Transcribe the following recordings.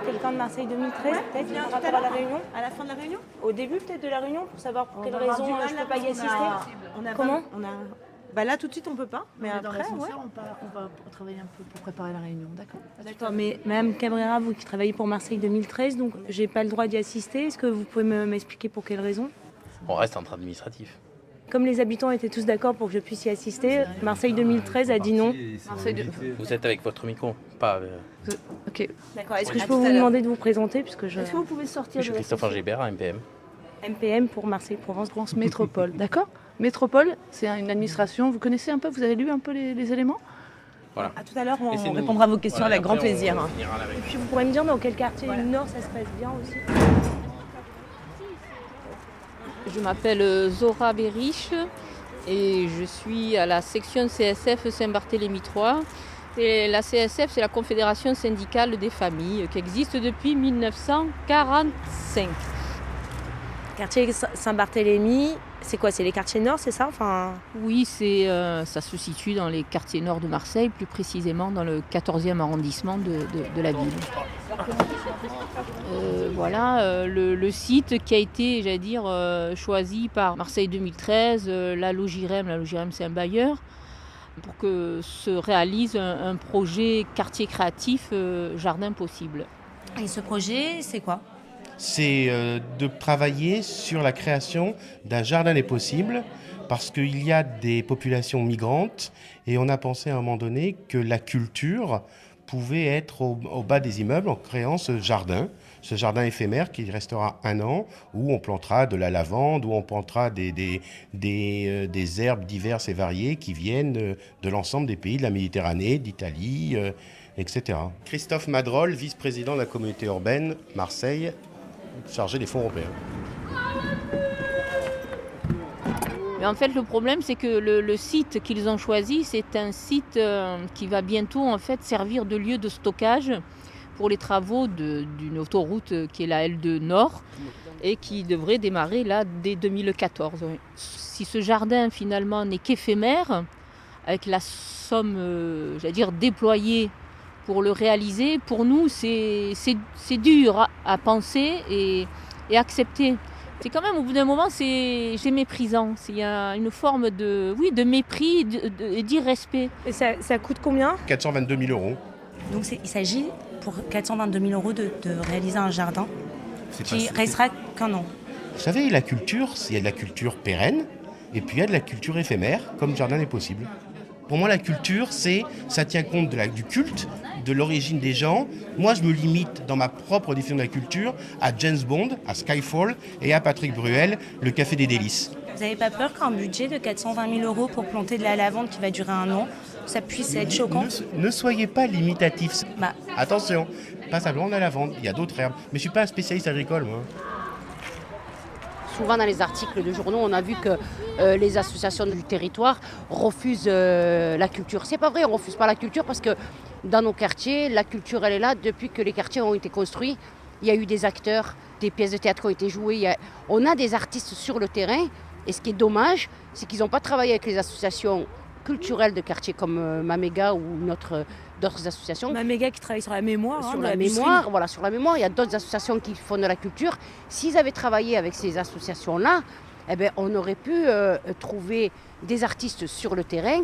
quelqu'un de Marseille 2013, peut-être, par rapport à la réunion? À la fin de la réunion? Au début, peut-être, de la réunion, pour savoir pour quelle raison je ne peux pas y assister. Comment? Bah là, tout de suite, on peut pas. Mais Dans après, l'ascenseur, on va travailler un peu pour préparer la réunion, d'accord? D'accord, mais Madame Cabrera, vous qui travaillez pour Marseille 2013, donc j'ai pas le droit d'y assister. Est-ce que vous pouvez m'expliquer pour quelle raison? On reste entre administratif. Comme les habitants étaient tous d'accord pour que je puisse y assister, Marseille 2013 a dit non. Vous êtes avec votre micro, pas... Ok. D'accord, est-ce que je peux vous demander de vous présenter puisque je... Est-ce que vous pouvez sortir Je suis de Christophe Angébert, à MPM. MPM pour Marseille-Provence. France Métropole, d'accord? Métropole, c'est une administration, vous connaissez un peu, vous avez lu un peu les éléments? Voilà. à tout à l'heure, on Laissez-nous- répondra à vos questions Voilà, avec grand après, plaisir. on finira la réunion. Et puis vous pourrez me dire dans quel quartier du Nord ça se passe bien aussi? Je m'appelle Zora Berich et je suis à la section CSF Saint-Barthélemy 3. Et la CSF, c'est la Confédération syndicale des familles qui existe depuis 1945. Quartier Saint-Barthélemy, c'est quoi? C'est les quartiers Nord, c'est ça? Enfin... Oui, ça se situe dans les quartiers nord de Marseille, plus précisément dans le 14e arrondissement de la ville. Voilà, le site qui a été, j'allais dire, choisi par Marseille 2013, la Logirem c'est un bailleur, pour que se réalise un projet quartier créatif jardin possible. Et ce projet, c'est quoi? C'est de travailler sur la création d'un jardin des possibles parce qu'il y a des populations migrantes et on a pensé à un moment donné que la culture pouvait être au bas des immeubles en créant ce jardin éphémère qui restera 1 an où on plantera de la lavande, où on plantera des herbes diverses et variées qui viennent de l'ensemble des pays de la Méditerranée, d'Italie, etc. Christophe Madrol, vice-président de la communauté urbaine Marseille, chargé des fonds européens. Mais en fait, le problème, c'est que le site qu'ils ont choisi, c'est un site qui va bientôt en fait servir de lieu de stockage pour les travaux d'une autoroute qui est la L2 Nord et qui devrait démarrer là dès 2014. Oui. Si ce jardin finalement n'est qu'éphémère, avec la somme, j'allais dire, déployée pour le réaliser, pour nous, c'est dur à penser et accepter. C'est quand même, au bout d'un moment, c'est méprisant. Il y a une forme de mépris et d'irrespect. Et ça coûte combien? 422 000 euros. Donc il s'agit pour 422 000 euros de réaliser un jardin qui restera qu'1 an. Vous savez, la culture, il y a de la culture pérenne et puis il y a de la culture éphémère, comme jardin est possible. Pour moi, la culture, ça tient compte du culte, de l'origine des gens. Moi, je me limite, dans ma propre définition de la culture, à James Bond, à Skyfall et à Patrick Bruel, le Café des Délices. Vous n'avez pas peur qu'un budget de 420 000 euros pour planter de la lavande qui va durer 1 an, ça puisse être choquant? Ne soyez pas limitatifs. Bah. Attention, pas simplement de la lavande, il y a d'autres herbes. Mais je ne suis pas un spécialiste agricole, moi. Souvent dans les articles de journaux, on a vu que les associations du territoire refusent la culture. C'est pas vrai, on refuse pas la culture parce que dans nos quartiers, la culture elle est là depuis que les quartiers ont été construits. Il y a eu des acteurs, des pièces de théâtre qui ont été jouées. On a des artistes sur le terrain et ce qui est dommage, c'est qu'ils n'ont pas travaillé avec les associations culturelles de quartier comme Maméga ou d'autres associations. Maméga qui travaille sur la mémoire. Sur la mémoire, voilà, sur la mémoire. Il y a d'autres associations qui font de la culture. S'ils avaient travaillé avec ces associations-là, eh bien, on aurait pu trouver des artistes sur le terrain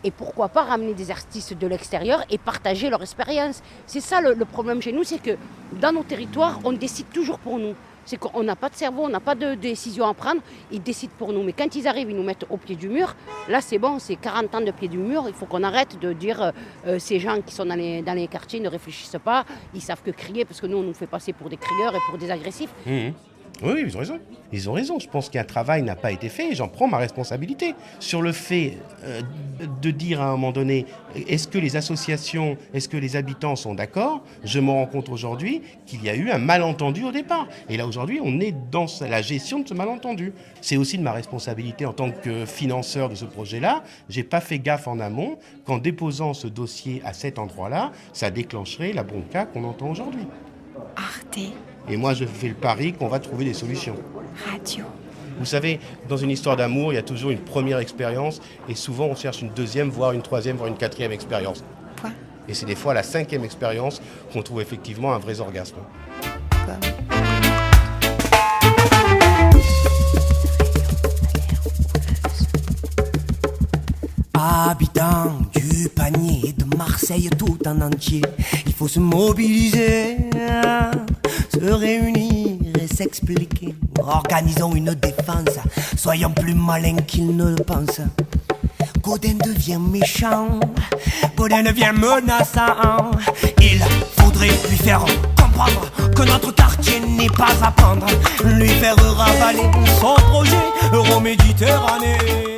et pourquoi pas ramener des artistes de l'extérieur et partager leur expérience. C'est ça le problème chez nous, c'est que dans nos territoires, on décide toujours pour nous. C'est qu'on n'a pas de cerveau, on n'a pas de décision à prendre, ils décident pour nous. Mais quand ils arrivent, ils nous mettent au pied du mur. Là, c'est bon, c'est 40 ans de pied du mur. Il faut qu'on arrête de dire ces gens qui sont dans les quartiers ne réfléchissent pas. Ils savent que crier, parce que nous, on nous fait passer pour des crieurs et pour des agressifs. Mmh. Oui, ils ont raison. Ils ont raison. Je pense qu'un travail n'a pas été fait et j'en prends ma responsabilité. Sur le fait de dire à un moment donné, est-ce que les associations, est-ce que les habitants sont d'accord? Je me rends compte aujourd'hui qu'il y a eu un malentendu au départ. Et là, aujourd'hui, on est dans la gestion de ce malentendu. C'est aussi de ma responsabilité en tant que financeur de ce projet-là. J'ai pas fait gaffe en amont qu'en déposant ce dossier à cet endroit-là, ça déclencherait la bronca qu'on entend aujourd'hui. Arte Et moi, je fais le pari qu'on va trouver des solutions. Radio. Vous savez, dans une histoire d'amour, il y a toujours une première expérience et souvent on cherche une deuxième, voire une troisième, voire une quatrième expérience. Point. Et c'est des fois à la 5e expérience qu'on trouve effectivement un vrai orgasme. Habitants du panier de Marseille tout en entier, il faut se mobiliser, se réunir et s'expliquer. Organisons une défense, soyons plus malins qu'ils ne le pensent. Gaudin devient méchant, Gaudin devient menaçant. Il faudrait lui faire comprendre que notre quartier n'est pas à prendre, lui faire ravaler son projet euroméditerranéen.